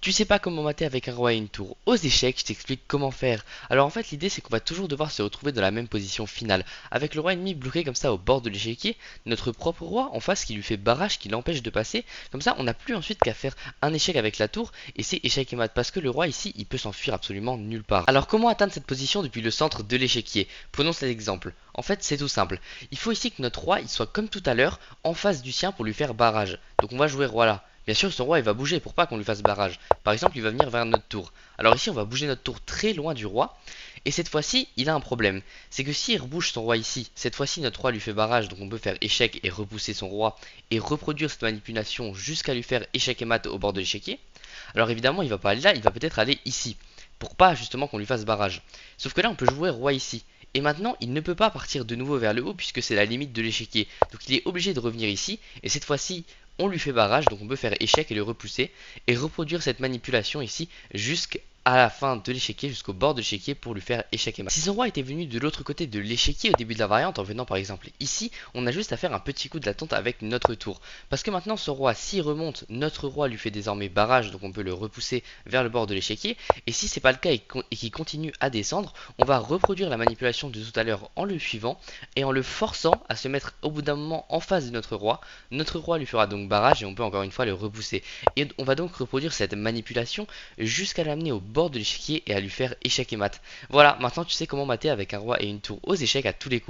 Tu sais pas comment mater avec un roi et une tour aux échecs, je t'explique comment faire. Alors en fait l'idée c'est qu'on va toujours devoir se retrouver dans la même position finale, avec le roi ennemi bloqué comme ça au bord de l'échiquier, notre propre roi en face qui lui fait barrage, qui l'empêche de passer, comme ça on n'a plus ensuite qu'à faire un échec avec la tour, et c'est échec et mat, parce que le roi ici il peut s'enfuir absolument nulle part. Alors comment atteindre cette position depuis le centre de l'échiquier? Prenons cet exemple. En fait c'est tout simple, il faut ici que notre roi il soit comme tout à l'heure, en face du sien pour lui faire barrage. Donc on va jouer roi là. Bien sûr, son roi il va bouger pour pas qu'on lui fasse barrage. Par exemple, il va venir vers notre tour. Alors ici, on va bouger notre tour très loin du roi. Et cette fois-ci, il a un problème. C'est que s'il rebouge son roi ici, cette fois-ci notre roi lui fait barrage, donc on peut faire échec et repousser son roi et reproduire cette manipulation jusqu'à lui faire échec et mat au bord de l'échiquier. Alors évidemment, il va pas aller là, il va peut-être aller ici, pour pas justement qu'on lui fasse barrage. Sauf que là, on peut jouer roi ici. Et maintenant, il ne peut pas partir de nouveau vers le haut puisque c'est la limite de l'échiquier. Donc il est obligé de revenir ici. Et cette fois-ci, on lui fait barrage. Donc on peut faire échec et le repousser. Et reproduire cette manipulation ici jusqu'à la fin de l'échiquier, jusqu'au bord de l'échiquier pour lui faire échec et mat. Si son roi était venu de l'autre côté de l'échiquier au début de la variante, en venant par exemple ici, on a juste à faire un petit coup de latente avec notre tour. Parce que maintenant, son roi, s'il remonte, notre roi lui fait désormais barrage. Donc on peut le repousser vers le bord de l'échiquier. Et si c'est pas le cas et qu'il continue à descendre, on va reproduire la manipulation de tout à l'heure en le suivant et en le forçant à se mettre au bout d'un moment en face de notre roi. Notre roi lui fera donc barrage et on peut encore une fois le repousser. Et on va donc reproduire cette manipulation jusqu'à l'amener au bord de l'échiquier et à lui faire échec et mat. Voilà, maintenant tu sais comment mater avec un roi et une tour aux échecs à tous les coups.